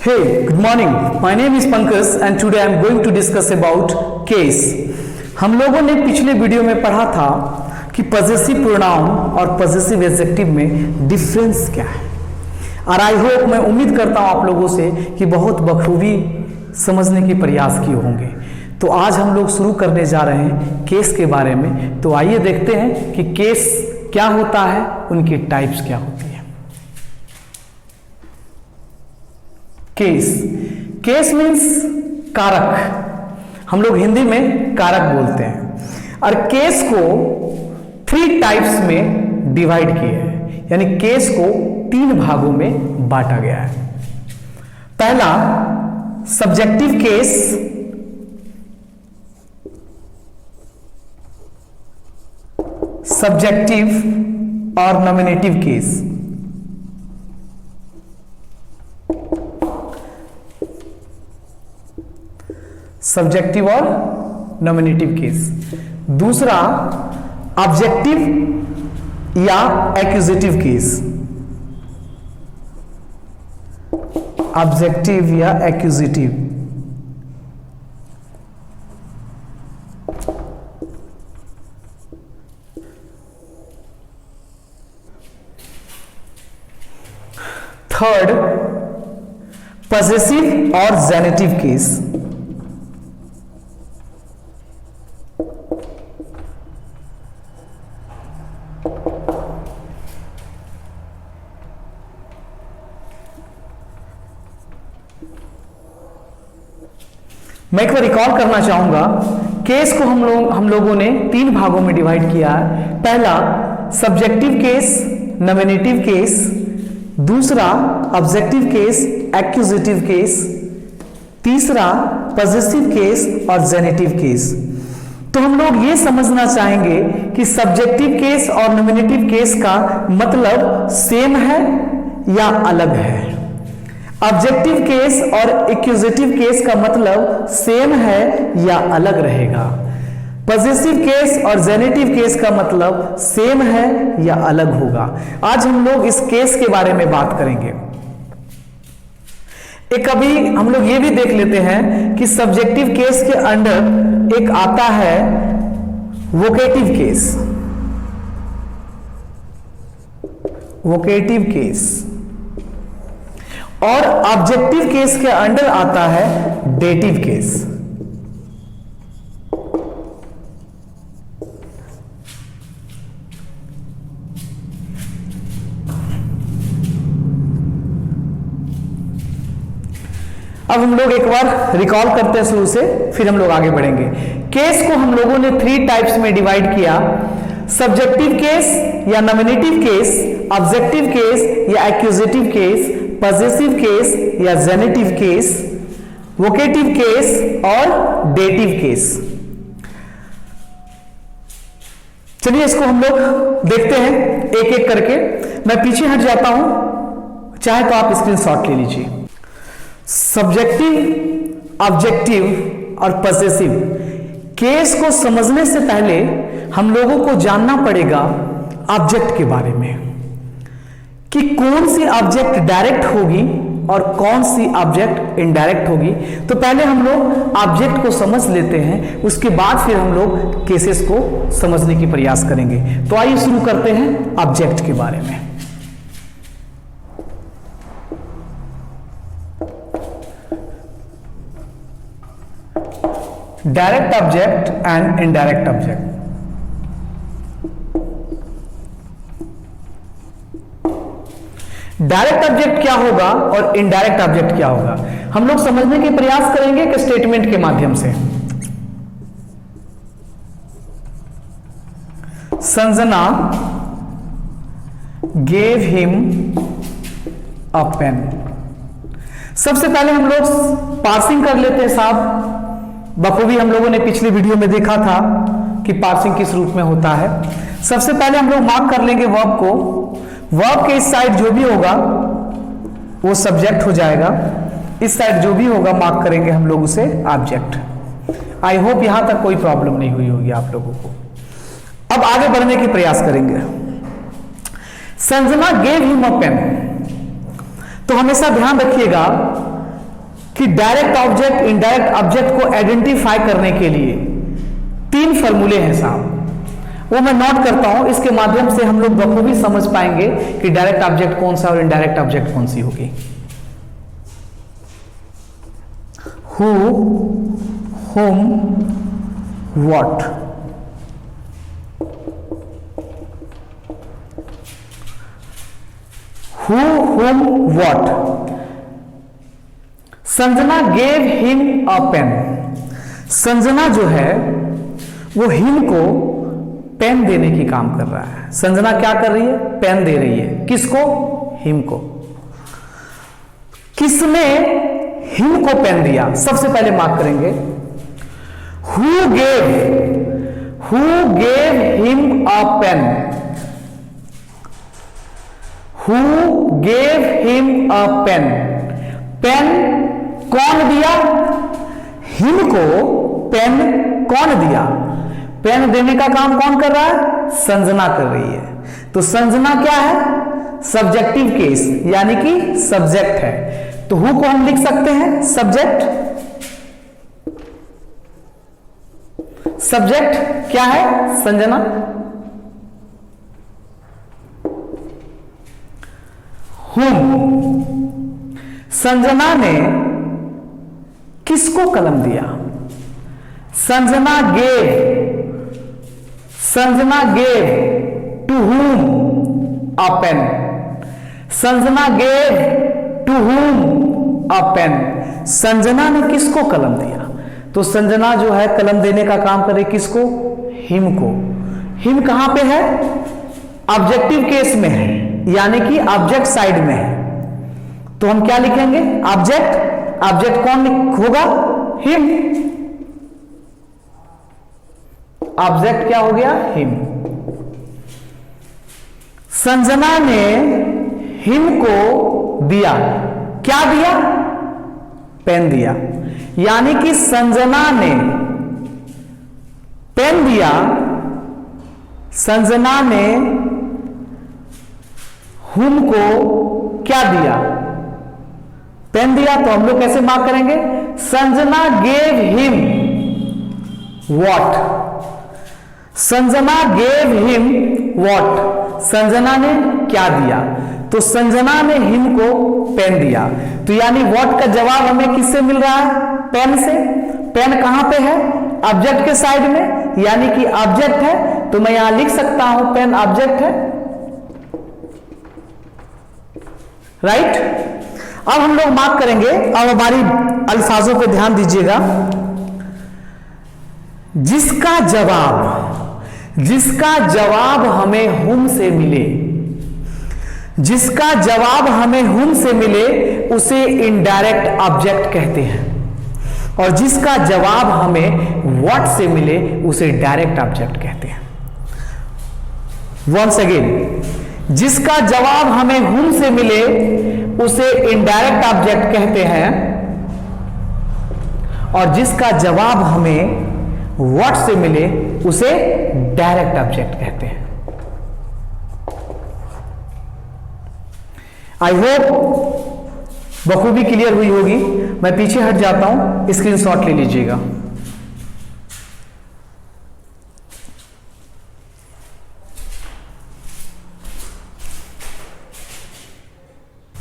Hey, good morning. My name is Pankaj and today I am going to discuss about case. हम लोगों ने पिछले video में पढ़ा था कि पॉजेसिव प्रोनाउन और पॉजेसिव एडजेक्टिव में डिफरेंस क्या है, और आई होप, मैं उम्मीद करता हूं आप लोगों से कि बहुत बखूबी समझने के प्रयास किए होंगे। तो आज हम लोग शुरू करने जा रहे हैं केस के बारे में। तो आइए देखते हैं कि केस क्या होता है, उनकी टाइप्स क्या होती है। केस मीन्स कारक, हम लोग हिंदी में कारक बोलते हैं। और केस को 3 टाइप्स में डिवाइड किए हैं, यानी केस को 3 भागों में बांटा गया है। पहला सब्जेक्टिव केस, सब्जेक्टिव और नॉमिनेटिव केस। सब्जेक्टिव और नॉमिनेटिव केस। दूसरा ऑब्जेक्टिव या एक्यूजेटिव केस, ऑब्जेक्टिव या एक्यूजेटिव। थर्ड पॉजेसिव और जेनेटिव केस। मैं एक बार रिकॉल करना चाहूंगा, केस को हम लोगों ने 3 भागों में डिवाइड किया है। पहला सब्जेक्टिव केस, नॉमिनेटिव केस। दूसरा ऑब्जेक्टिव केस, एक्यूजेटिव केस। तीसरा पॉजेसिव केस और जेनेटिव केस। तो हम लोग ये समझना चाहेंगे कि सब्जेक्टिव केस और नॉमिनेटिव केस का मतलब सेम है या अलग है। ऑब्जेक्टिव केस और एक्यूजेटिव केस का मतलब सेम है या अलग रहेगा। पॉजेसिव केस और जेनेटिव केस का मतलब सेम है या अलग होगा। आज हम लोग इस केस के बारे में बात करेंगे। एक अभी हम लोग ये भी देख लेते हैं कि सब्जेक्टिव केस के अंडर एक आता है वोकेटिव केस, वोकेटिव केस, और ऑब्जेक्टिव केस के अंडर आता है डेटिव केस। अब हम लोग एक बार रिकॉल करते हैं शुरू से, फिर हम लोग आगे बढ़ेंगे। केस को हम लोगों ने 3 टाइप्स में डिवाइड किया, सब्जेक्टिव केस या नॉमिनेटिव केस, ऑब्जेक्टिव केस या एक्यूजेटिव केस, पॉजेसिव केस या जेनेटिव केस, वोकेटिव केस और डेटिव केस। चलिए इसको हम लोग देखते हैं एक एक करके। मैं पीछे हट जाता हूं, चाहे तो आप स्क्रीनशॉट ले लीजिए। सब्जेक्टिव, ऑब्जेक्टिव और पॉजेसिव केस को समझने से पहले हम लोगों को जानना पड़ेगा ऑब्जेक्ट के बारे में, कि कौन सी ऑब्जेक्ट डायरेक्ट होगी और कौन सी ऑब्जेक्ट इनडायरेक्ट होगी। तो पहले हम लोग ऑब्जेक्ट को समझ लेते हैं, उसके बाद फिर हम लोग केसेस को समझने की प्रयास करेंगे। तो आइए शुरू करते हैं ऑब्जेक्ट के बारे में। Direct object and indirect object. Direct object क्या होगा और इनडायरेक्ट ऑब्जेक्ट क्या होगा, हम लोग समझने के प्रयास करेंगे एक स्टेटमेंट के माध्यम से। Sanjana gave him a pen. सबसे पहले हम लोग पार्सिंग कर लेते हैं साहब। बखूबी हम लोगों ने पिछली वीडियो में देखा था कि पार्सिंग किस रूप में होता है। सबसे पहले हम लोग मार्क कर लेंगे वर्ब को। वर्ब के इस साइड जो भी होगा वो सब्जेक्ट हो जाएगा, इस साइड जो भी होगा मार्क करेंगे हम लोग उसे ऑब्जेक्ट। आई होप यहां तक कोई प्रॉब्लम नहीं हुई होगी आप लोगों को। अब आगे बढ़ने की प्रयास करेंगे। Sanjana gave him a pen, तो हमेशा ध्यान रखिएगा कि डायरेक्ट ऑब्जेक्ट इनडायरेक्ट ऑब्जेक्ट को आइडेंटिफाई करने के लिए 3 फॉर्मूले हैं साहब, वो मैं नोट करता हूं, इसके माध्यम से हम लोग बखूबी समझ पाएंगे कि डायरेक्ट ऑब्जेक्ट कौन सा और इनडायरेक्ट ऑब्जेक्ट कौन सी होगी। Who, whom, what। Who, whom, what। Sanjana gave him a pen। Sanjana जो है वो हिम को पेन देने की काम कर रहा है। संजना क्या कर रही है? पेन दे रही है। किसको? हिम को। किसने हिम को पेन दिया? सबसे पहले मार्क करेंगे who gave him a pen. Who gave him a pen. Pen कौन दिया? हिम को पेन कौन दिया? पेन देने का काम कौन कर रहा है? संजना कर रही है। तो संजना क्या है? सब्जेक्टिव केस, यानी कि सब्जेक्ट है। तो हु को हम लिख सकते हैं सब्जेक्ट। सब्जेक्ट क्या है? संजना। हुम, संजना ने किसको कलम दिया? Sanjana gave to whom a pen। Sanjana gave to whom a pen। Sanjana ने किसको कलम दिया? तो संजना जो है कलम देने का काम करे किसको? हिम को। हिम कहां पे है? ऑब्जेक्टिव केस में है, यानी कि ऑब्जेक्ट साइड में है। तो हम क्या लिखेंगे? ऑब्जेक्ट। ऑब्जेक्ट कौन होगा? हिम। ऑब्जेक्ट क्या हो गया? हिम। संजना ने हिम को दिया, क्या दिया? पेन दिया। यानी कि संजना ने पेन दिया, संजना ने हुम को क्या दिया? पेन दिया। तो हम लोग कैसे मार्क करेंगे? Sanjana gave him what. Sanjana gave him what. Sanjana ने क्या दिया? तो संजना ने हिम को पेन दिया। तो यानी व्हाट का जवाब हमें किससे मिल रहा है? पेन से। पेन कहां पे है? ऑब्जेक्ट के साइड में, यानी कि ऑब्जेक्ट है। तो मैं यहां लिख सकता हूं पेन ऑब्जेक्ट है, राइट। अब हम लोग मार्क करेंगे। अब हमारी अल्फाजों पे ध्यान दीजिएगा। जिसका जवाब हमें हुम से मिले, जिसका जवाब हमें हुम से मिले उसे इनडायरेक्ट ऑब्जेक्ट कहते हैं, और जिसका जवाब हमें व्हाट से मिले उसे डायरेक्ट ऑब्जेक्ट कहते हैं। वंस अगेन, जिसका जवाब हमें हुम से मिले उसे इनडायरेक्ट ऑब्जेक्ट कहते हैं, और जिसका जवाब हमें व्हाट से मिले उसे डायरेक्ट ऑब्जेक्ट कहते हैं। आई होप बखूबी क्लियर हुई होगी। मैं पीछे हट जाता हूं, स्क्रीनशॉट ले लीजिएगा।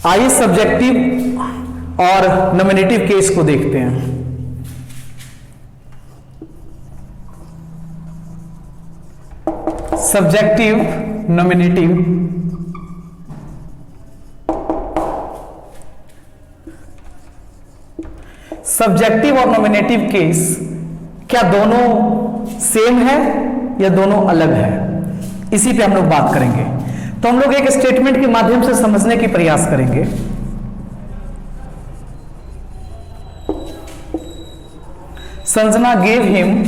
आइए सब्जेक्टिव और नॉमिनेटिव केस को देखते हैं। Subjective, nominative. सब्जेक्टिव और नॉमिनेटिव केस क्या दोनों सेम है या दोनों अलग है? इसी पे हम लोग बात करेंगे। तो हम लोग एक स्टेटमेंट के माध्यम से समझने की प्रयास करेंगे। Sanjana gave him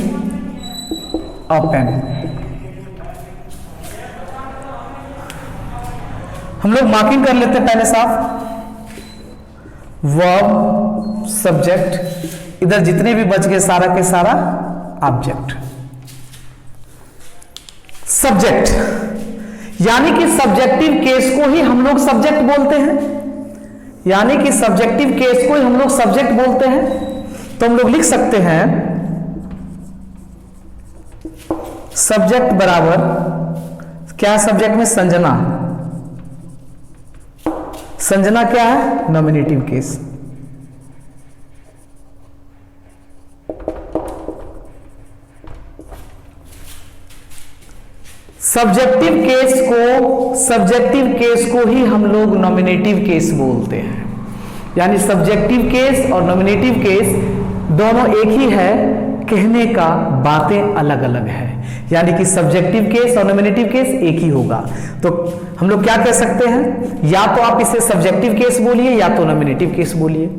a pen. हम लोग मार्किंग कर लेते हैं पहले साफ। वर्ब, सब्जेक्ट, इधर जितने भी बच गए सारा के सारा ऑब्जेक्ट। सब्जेक्ट यानी कि सब्जेक्टिव केस को ही हम लोग सब्जेक्ट बोलते हैं। यानी कि सब्जेक्टिव केस को ही हम लोग सब्जेक्ट बोलते हैं। तो हम लोग लिख सकते हैं सब्जेक्ट बराबर क्या है, सब्जेक्ट में संजना। संजना क्या है, नॉमिनेटिव केस। सब्जेक्टिव केस को ही हम लोग नॉमिनेटिव केस बोलते हैं। यानी सब्जेक्टिव केस और नॉमिनेटिव केस दोनों एक ही है, कहने का बातें अलग अलग है। यानी कि सब्जेक्टिव केस और नॉमिनेटिव केस एक ही होगा। तो हम लोग क्या कह सकते हैं, या तो आप इसे सब्जेक्टिव केस बोलिए या तो नॉमिनेटिव केस बोलिए।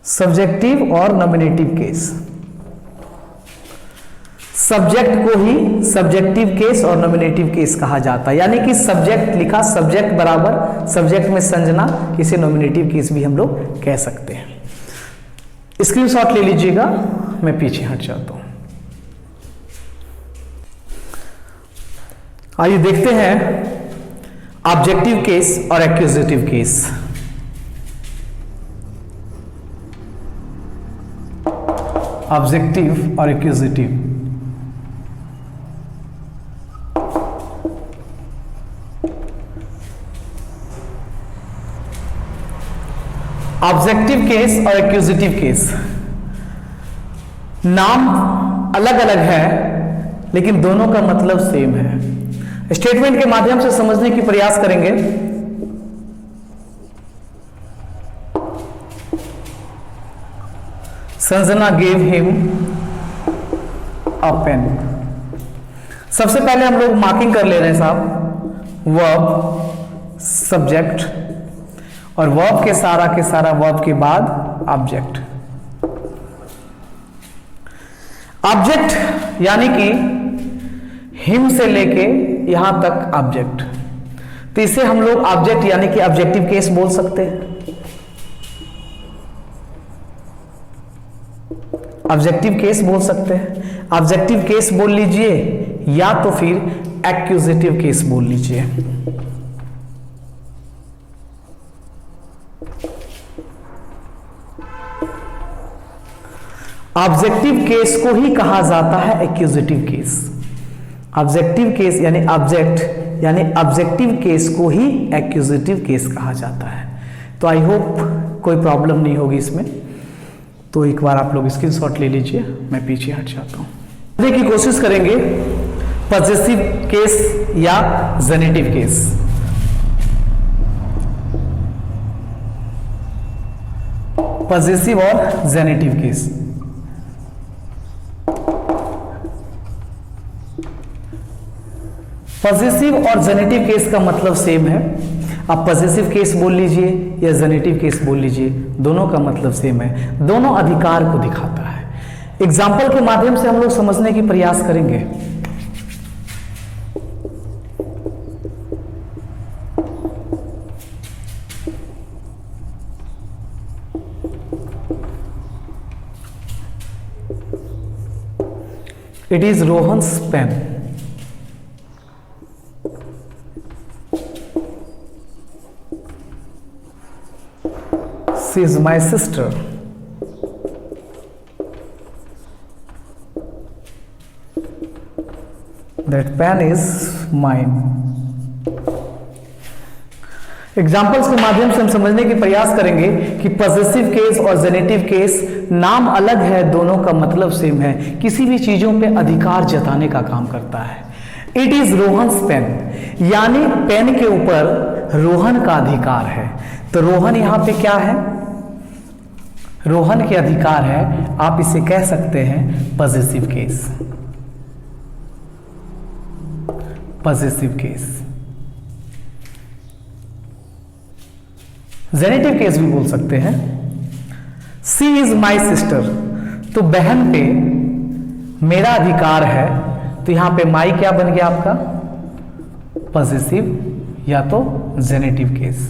सब्जेक्टिव और नॉमिनेटिव केस, सब्जेक्ट को ही सब्जेक्टिव केस और नॉमिनेटिव केस कहा जाता है। यानी कि सब्जेक्ट लिखा, सब्जेक्ट बराबर सब्जेक्ट में संजना, इसे नॉमिनेटिव केस भी हम लोग कह सकते हैं। स्क्रीनशॉट ले लीजिएगा, मैं पीछे हट जाता हूं। आइए देखते हैं ऑब्जेक्टिव केस और एक्यूजेटिव केस। ऑब्जेक्टिव और एक्यूजेटिव। ऑब्जेक्टिव केस और एक्यूजेटिव केस नाम अलग अलग है लेकिन दोनों का मतलब सेम है। स्टेटमेंट के माध्यम से समझने की प्रयास करेंगे। Sanjana gave him a pen. सबसे पहले हम लोग मार्किंग कर ले रहे हैं साहब, वर्ब, सब्जेक्ट और वर्ब के सारा वर्ब के बाद ऑब्जेक्ट। ऑब्जेक्ट यानी कि हिम से लेके यहां तक ऑब्जेक्ट, तो इसे हम लोग ऑब्जेक्ट यानी कि ऑब्जेक्टिव केस बोल सकते हैं। ऑब्जेक्टिव केस बोल सकते हैं, ऑब्जेक्टिव केस बोल लीजिए या तो फिर एक्यूजेटिव केस बोल लीजिए। ऑब्जेक्टिव केस को ही कहा जाता है एक्यूजेटिव केस। ऑब्जेक्टिव केस यानी ऑब्जेक्ट यानी ऑब्जेक्टिव केस को ही एक्यूजेटिव केस कहा जाता है। तो आई होप कोई प्रॉब्लम नहीं होगी इसमें। तो एक बार आप लोग स्क्रीनशॉट ले लीजिए, मैं पीछे हट जाता हूं। देखने की कोशिश करेंगे पॉजेसिव केस या जेनेटिव केस। पॉजेसिव और जेनेटिव केस। पॉजेसिव और जेनेटिव केस का मतलब सेम है। आप पॉजेसिव केस बोल लीजिए या जेनेटिव केस बोल लीजिए, दोनों का मतलब सेम है, दोनों अधिकार को दिखाता है। एग्जाम्पल के माध्यम से हम लोग समझने की प्रयास करेंगे। It is Rohan's pen. She is my sister. That pen is mine. Examples के माध्यम से हम समझने की प्रयास करेंगे कि पॉजेसिव केस और जेनेटिव केस नाम अलग है, दोनों का मतलब सेम है, किसी भी चीजों पे अधिकार जताने का काम करता है। इट इज रोहन्स पेन, यानी पेन के ऊपर रोहन का अधिकार है। तो रोहन यहां पे क्या है, रोहन के अधिकार है, आप इसे कह सकते हैं possessive case. Possessive case. Generative case भी बोल सकते हैं। सी इज माई सिस्टर, तो बहन पे मेरा अधिकार है, तो यहां पे माई क्या बन गया आपका, पॉजेसिव या तो जेनेटिव केस,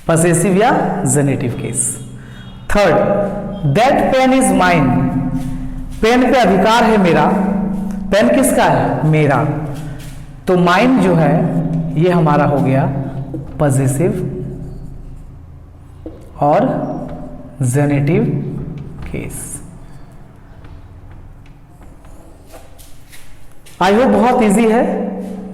पजेसिव या genitive case. Third, that pen is mine, pen पे अधिकार है मेरा, पेन किसका है? मेरा, तो माइन जो है ये हमारा हो गया पजेसिव और जेनेटिव केस। आई होप बहुत इजी है,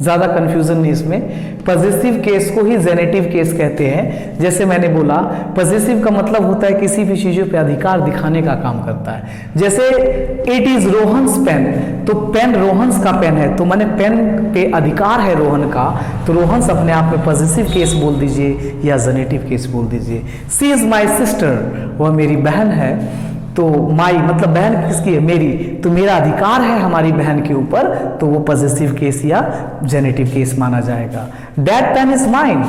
ज्यादा कंफ्यूजन नहीं इसमें। पजेसिव केस को ही जेनेटिव केस कहते हैं। जैसे मैंने बोला, पजेसिव का मतलब होता है किसी भी चीजों पे अधिकार दिखाने का काम करता है। जैसे इट इज रोहन्स पेन, तो पेन रोहन्स का पेन है, तो मैंने पेन पे अधिकार है रोहन का, तो रोहन्स अपने आप में पजेसिव केस बोल दीजिए या जेनेटिव केस बोल दीजिए। सी इज माई सिस्टर, वह मेरी बहन है, तो माई मतलब बहन किसकी है? मेरी, तो मेरा अधिकार है हमारी बहन के ऊपर, तो वो पजेसिव केस या जेनेटिव केस माना जाएगा। दैट पेन इज माइन,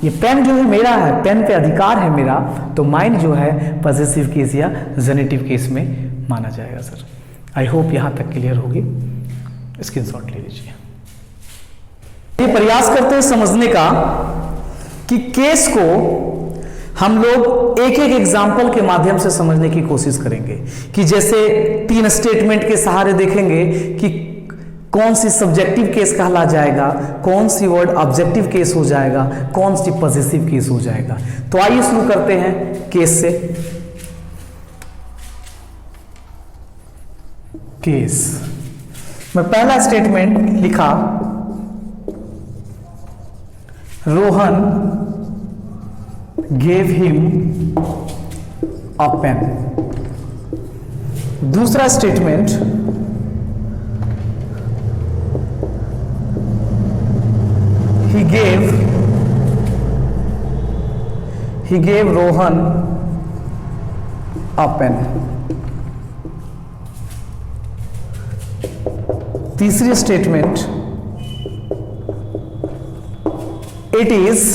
ये पेन जो है मेरा है, पेन पे अधिकार है मेरा, तो माइन जो है पजेसिव केस या जेनेटिव केस में माना जाएगा। सर आई होप यहां तक क्लियर होगी, स्क्रीनशॉट ले लीजिए। ये प्रयास करते हैं समझने का कि केस को हम लोग एक एक एग्जाम्पल के माध्यम से समझने की कोशिश करेंगे, कि जैसे 3 स्टेटमेंट के सहारे देखेंगे कि कौन सी सब्जेक्टिव केस कहला जाएगा, कौन सी वर्ड ऑब्जेक्टिव केस हो जाएगा, कौन सी पजेसिव केस हो जाएगा। तो आइए शुरू करते हैं केस से। केस मैं पहला स्टेटमेंट लिखा, Rohan gave him a pen। दूसरा statement, he gave Rohan a pen। तीसरी statement, it is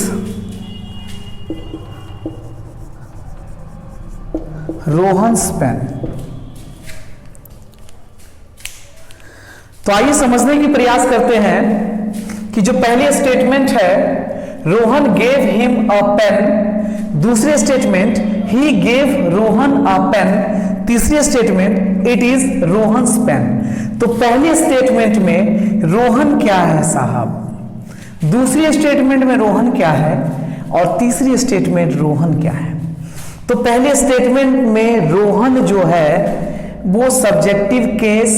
Rohan's pen. तो आइए समझने की प्रयास करते हैं कि जो पहली स्टेटमेंट है Rohan gave him a pen, दूसरे statement he gave Rohan a pen, तीसरी statement it is Rohan's pen. तो पहले स्टेटमेंट में रोहन क्या है साहब, दूसरी स्टेटमेंट में रोहन क्या है, और तीसरी स्टेटमेंट रोहन क्या है। तो पहले स्टेटमेंट में रोहन जो है वो सब्जेक्टिव केस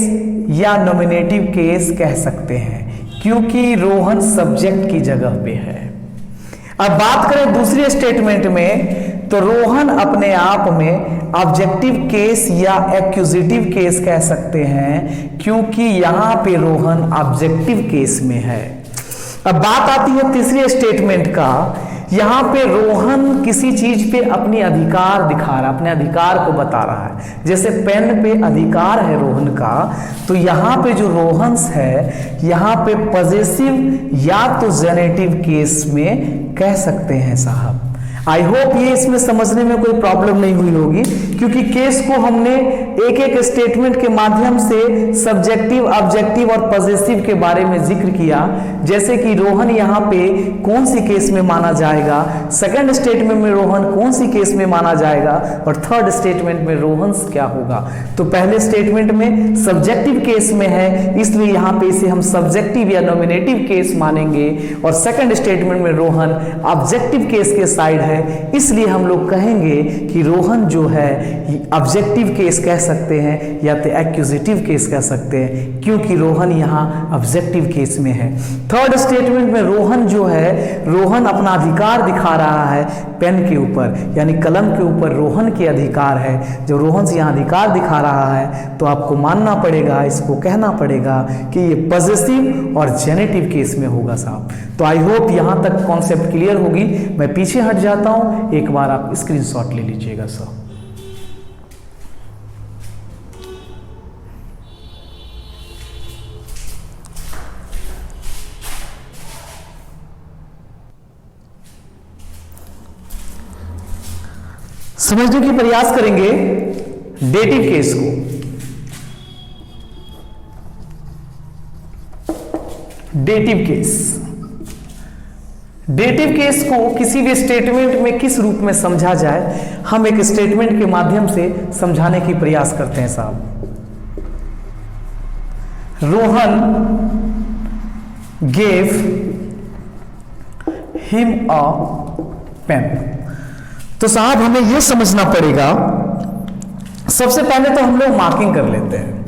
या नॉमिनेटिव केस कह सकते हैं, क्योंकि रोहन सब्जेक्ट की जगह पे है। अब बात करें दूसरे स्टेटमेंट में, तो रोहन अपने आप में ऑब्जेक्टिव केस या एक्यूजिटिव केस कह सकते हैं, क्योंकि यहां पे रोहन ऑब्जेक्टिव केस में है। अब बात आती है तीसरे स्टेटमेंट का, यहां पे रोहन किसी चीज पे अपनी अधिकार दिखा रहा है, अपने अधिकार को बता रहा है। जैसे पेन पे अधिकार है रोहन का, तो यहां पे जो रोहन्स है यहां पे पजेसिव या तो जेनेटिव केस में कह सकते हैं साहब। आई होप ये इसमें समझने में कोई प्रॉब्लम नहीं हुई होगी, क्योंकि केस को हमने एक एक स्टेटमेंट के माध्यम से सब्जेक्टिव, ऑब्जेक्टिव और पजेसिव के बारे में जिक्र किया। जैसे कि रोहन यहाँ पे कौन सी केस में माना जाएगा, सेकंड स्टेटमेंट में रोहन कौन सी केस में माना जाएगा, और थर्ड स्टेटमेंट में रोहन्स क्या होगा। तो पहले स्टेटमेंट में सब्जेक्टिव केस में है, इसलिए यहाँ पे इसे हम सब्जेक्टिव या नॉमिनेटिव केस मानेंगे, और सेकंड स्टेटमेंट में रोहन ऑब्जेक्टिव केस के साइड है, इसलिए हम लोग कहेंगे कि रोहन जो है ऑब्जेक्टिव केस कह सकते हैं या तो एक्यूजिटिव केस कह सकते हैं, क्योंकि रोहन यहाँ ऑब्जेक्टिव केस में है। थर्ड स्टेटमेंट में रोहन जो है, रोहन अपना अधिकार दिखा रहा है पेन के ऊपर, यानी कलम के ऊपर रोहन के अधिकार है। जब रोहन से यहाँ अधिकार दिखा रहा है तो आपको मानना पड़ेगा, इसको कहना पड़ेगा कि ये पजेसिव और जेनेटिव केस में होगा साहब। तो आई होप यहाँ तक कॉन्सेप्ट क्लियर होगी। मैं पीछे हट जाता हूँ, एक बार आप स्क्रीनशॉट ले लीजिएगा सर। समझने की प्रयास करेंगे डेटिव केस को। डेटिव केस डेटिव केस को किसी भी स्टेटमेंट में किस रूप में समझा जाए, हम एक स्टेटमेंट के माध्यम से समझाने की प्रयास करते हैं साहब। Rohan gave him a pen. तो साहब हमें यह समझना पड़ेगा, सबसे पहले तो हम लोग मार्किंग कर लेते हैं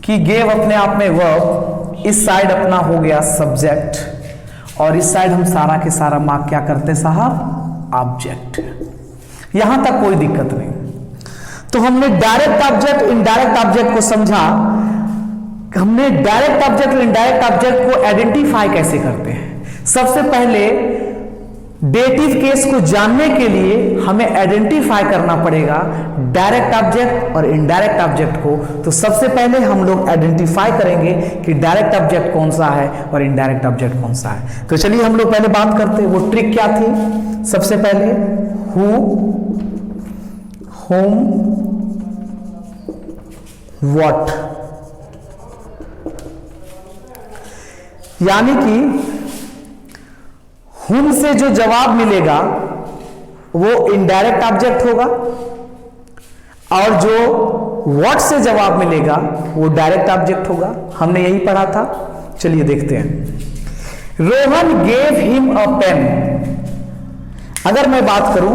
कि गेव अपने आप में वर्ब, इस साइड अपना हो गया सब्जेक्ट, और इस साइड हम सारा के सारा मार्क क्या करते हैं साहब, ऑब्जेक्ट। यहां तक कोई दिक्कत नहीं। तो हमने डायरेक्ट ऑब्जेक्ट इनडायरेक्ट ऑब्जेक्ट को समझा। हमने डायरेक्ट ऑब्जेक्ट और इनडायरेक्ट ऑब्जेक्ट को आइडेंटिफाई कैसे करते हैं। सबसे पहले डेटिव केस को जानने के लिए हमें आइडेंटिफाई करना पड़ेगा डायरेक्ट ऑब्जेक्ट और इनडायरेक्ट ऑब्जेक्ट को। तो सबसे पहले हम लोग आइडेंटिफाई करेंगे कि डायरेक्ट ऑब्जेक्ट कौन सा है और इनडायरेक्ट ऑब्जेक्ट कौन सा है। तो चलिए हम लोग पहले बात करते हैं, वो ट्रिक क्या थी। सबसे पहले हु, होम, व्हाट, यानी कि हुम से जो जवाब मिलेगा वो इनडायरेक्ट ऑब्जेक्ट होगा, और जो व्हाट से जवाब मिलेगा वो डायरेक्ट ऑब्जेक्ट होगा। हमने यही पढ़ा था। चलिए देखते हैं। Rohan gave him a pen. अगर मैं बात करूं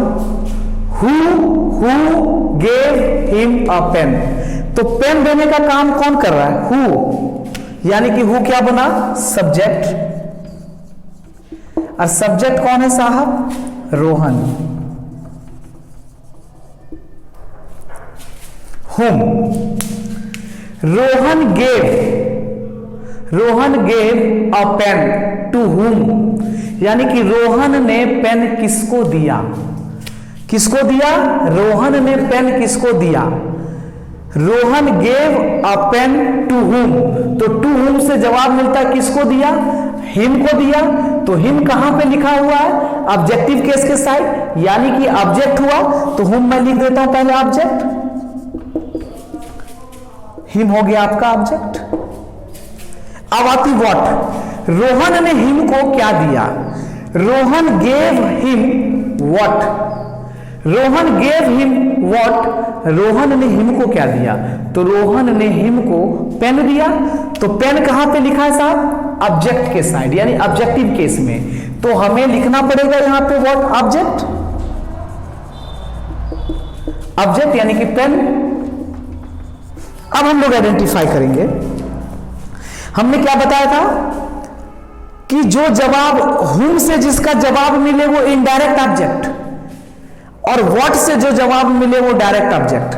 who gave him a pen, तो पेन देने का काम कौन कर रहा है, हु, यानी कि हु क्या बना, सब्जेक्ट, और सब्जेक्ट कौन है साहब, Rohan. Whom, Rohan gave a pen to whom, यानी कि रोहन ने पेन किसको दिया, किसको दिया, रोहन ने पेन किसको दिया। Rohan gave a pen to whom, तो टू हुम से जवाब मिलता है किसको दिया, हिम को दिया। तो हिम कहां पे लिखा हुआ है, ऑब्जेक्टिव केस के साइड, यानी कि ऑब्जेक्ट हुआ। तो हुम मैं लिख देता हूं पहले ऑब्जेक्ट, हिम हो गया आपका ऑब्जेक्ट। अब आती व्हाट। रोहन ने हिम को क्या दिया, Rohan gave him what. Rohan gave him what, Rohan ने हिम को क्या दिया, तो रोहन ने हिम को पेन दिया। तो पेन कहां पे लिखा है साहब, ऑब्जेक्ट के साइड, यानी ऑब्जेक्टिव केस में। तो हमें लिखना पड़ेगा यहां पे व्हाट, ऑब्जेक्ट, ऑब्जेक्ट यानी कि पेन। अब हम लोग आइडेंटिफाई करेंगे। हमने क्या बताया था कि जो जवाब हुम से जिसका जवाब मिले वो इनडायरेक्ट ऑब्जेक्ट, और व्हाट से जो जवाब मिले वो डायरेक्ट ऑब्जेक्ट।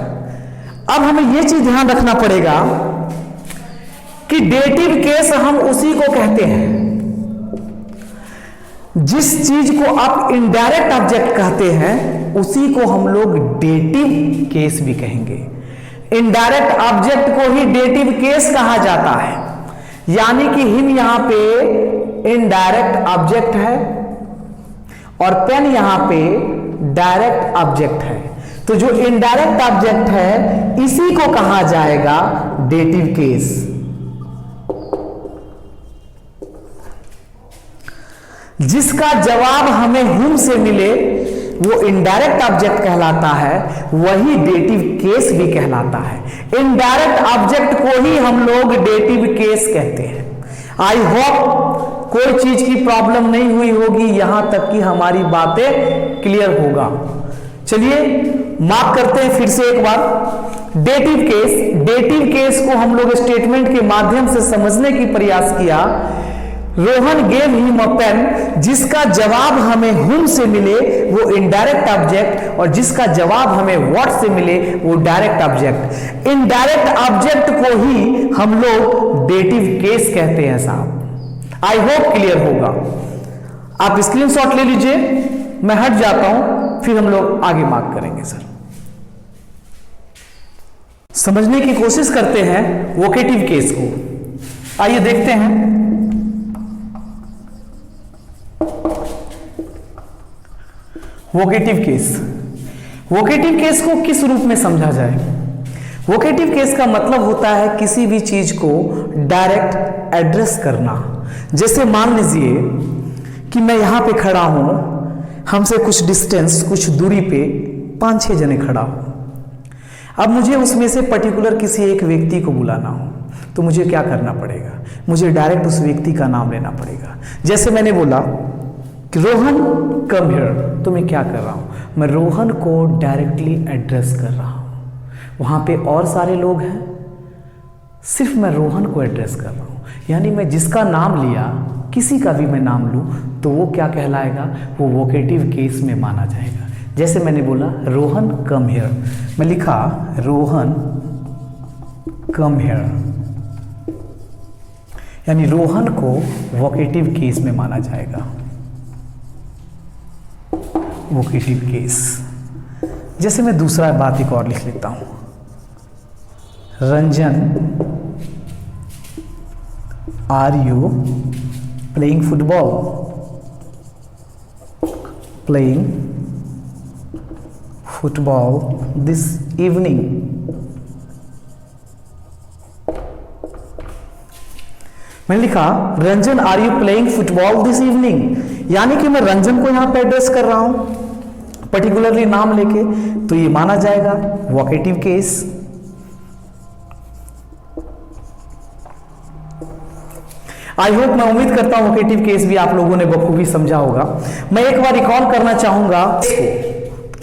अब हमें यह चीज ध्यान रखना पड़ेगा कि डेटिव केस हम उसी को कहते हैं, जिस चीज को आप इनडायरेक्ट ऑब्जेक्ट कहते हैं उसी को हम लोग डेटिव केस भी कहेंगे। इनडायरेक्ट ऑब्जेक्ट को ही डेटिव केस कहा जाता है, यानी कि हिम यहां पे इनडायरेक्ट ऑब्जेक्ट है और पेन यहां पे डायरेक्ट ऑब्जेक्ट है। तो जो इनडायरेक्ट ऑब्जेक्ट है इसी को कहा जाएगा डेटिव केस। जिसका जवाब हमें हुम से मिले वो इनडायरेक्ट ऑब्जेक्ट कहलाता है, वही डेटिव केस भी कहलाता है। इनडायरेक्ट ऑब्जेक्ट को ही हम लोग डेटिव केस कहते हैं। आई होप कोई चीज की प्रॉब्लम नहीं हुई होगी, यहां तक कि हमारी बातें क्लियर होगा। चलिए मार्क करते हैं फिर से एक बार। डेटिव केस, डेटिव केस को हम लोग स्टेटमेंट के माध्यम से समझने की प्रयास किया। Rohan gave him a pen, जिसका जवाब हमें हुम से मिले वो इनडायरेक्ट ऑब्जेक्ट, और जिसका जवाब हमें व्हाट से मिले वो डायरेक्ट ऑब्जेक्ट। इनडायरेक्ट ऑब्जेक्ट को ही हम लोग डेटिव केस कहते हैं साहब। आई होप क्लियर होगा। आप स्क्रीनशॉट ले लीजिए, मैं हट जाता हूं, फिर हम लोग आगे मार्क करेंगे। सर समझने की कोशिश करते हैं वोकेटिव केस को। आइए देखते हैं। वोकेटिव केस, वोकेटिव केस को किस रूप में समझा जाए। वोकेटिव केस का मतलब होता है किसी भी चीज को डायरेक्ट एड्रेस करना। जैसे मान लीजिए कि मैं यहाँ पे खड़ा हूँ, हमसे कुछ डिस्टेंस, कुछ दूरी पे 5-6 जने खड़ा हूँ। अब मुझे उसमें से पर्टिकुलर किसी एक व्यक्ति को बुलाना हो तो मुझे क्या करना पड़ेगा? मुझे डायरेक्ट उस व्यक्ति का नाम लेना पड़ेगा। जैसे मैंने बोला कि रोहन कम हियर, तो मैं क्या कर रहा हूँ? मैं रोहन को डायरेक्टली एड्रेस कर रहा हूँ। वहाँ पे और सारे लोग हैं, सिर्फ मैं रोहन को एड्रेस कर रहा हूँ। यानी मैं जिसका नाम लिया, किसी का भी मैं नाम लूँ तो वो क्या कहलाएगा? वो वोकेटिव केस में माना जाएगा। जैसे मैंने बोला रोहन कम हियर, मैं लिखा रोहन कम हियर, यानी रोहन को वोकेटिव केस में माना जाएगा, वोकेटिव केस। जैसे मैं दूसरा बात एक और लिख लेता हूं, Ranjan are you playing football? Playing football this evening. मैंने लिखा Ranjan are you playing football this evening, यानी कि मैं रंजन को यहां पे एड्रेस कर रहा हूं पर्टिकुलरली नाम लेके, तो ये माना जाएगा वोकेटिव केस। आई होप, मैं उम्मीद करता हूं वोकेटिव केस भी आप लोगों ने बखूबी समझा होगा। मैं एक बार रिकॉल करना चाहूंगा,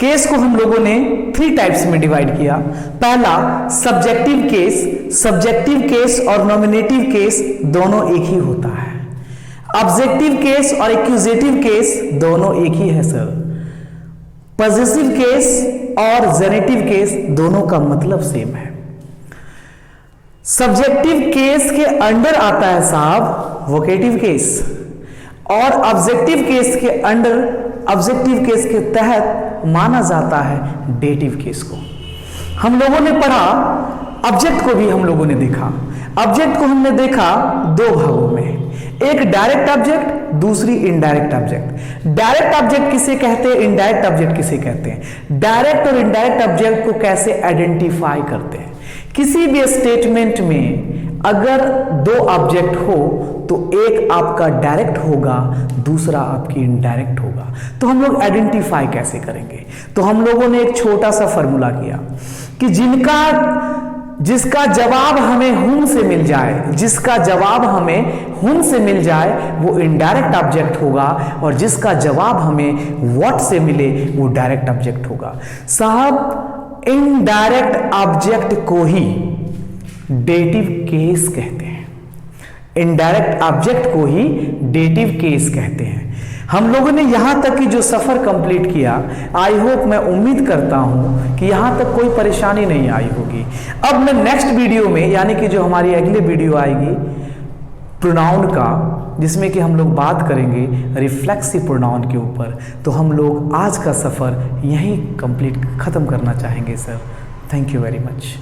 केस को हम लोगों ने 3 टाइप्स में डिवाइड किया। पहला सब्जेक्टिव केस, सब्जेक्टिव केस और नॉमिनेटिव केस दोनों एक ही होता है। ऑब्जेक्टिव केस और एक्यूजेटिव केस दोनों एक ही है सर। पॉजिटिव केस और जेनेटिव केस दोनों का मतलब सेम है। सब्जेक्टिव केस के अंडर आता है साहब वोकेटिव केस, और ऑब्जेक्टिव केस के अंडर, ऑब्जेक्टिव केस के तहत माना जाता है डेटिव केस को। हम लोगों ने पढ़ा, ऑब्जेक्ट को भी हम लोगों ने देखा। ऑब्जेक्ट को हमने देखा 2 भागों में, एक डायरेक्ट ऑब्जेक्ट, दूसरी इनडायरेक्ट ऑब्जेक्ट। डायरेक्ट ऑब्जेक्ट किसे कहते हैं, इनडायरेक्ट ऑब्जेक्ट किसे कहते हैं? डायरेक्ट और इनडायरेक्ट ऑब्जेक्ट को कैसे आइडेंटिफाई करते हैं? किसी भी स्टेटमेंट में अगर 2 ऑब्जेक्ट हो तो एक आपका डायरेक्ट होगा, दूसरा आपकी इनडायरेक्ट होगा। तो हम लोग आइडेंटिफाई कैसे करेंगे? तो हम लोगों ने एक छोटा सा फॉर्मूला किया कि जिसका जवाब हमें हुन से मिल जाए, जिसका जवाब हमें हुन से मिल जाए वो इनडायरेक्ट ऑब्जेक्ट होगा, और जिसका जवाब हमें व्हाट से मिले वो डायरेक्ट ऑब्जेक्ट होगा। साहब, इनडायरेक्ट ऑब्जेक्ट को ही डेटिव केस कहते हैं। इनडायरेक्ट ऑब्जेक्ट को ही डेटिव केस कहते हैं। हम लोगों ने यहां तक की जो सफर कंप्लीट किया, आई होप, मैं उम्मीद करता हूं कि यहां तक कोई परेशानी नहीं आई होगी। अब मैं नेक्स्ट वीडियो में, यानी कि जो हमारी अगली वीडियो आएगी प्रोनाउन का, जिसमें कि हम लोग बात करेंगे रिफ्लेक्सिव प्रोनाउन के ऊपर, तो हम लोग आज का सफर यहीं कंप्लीट खत्म करना चाहेंगे sir. Thank you very much.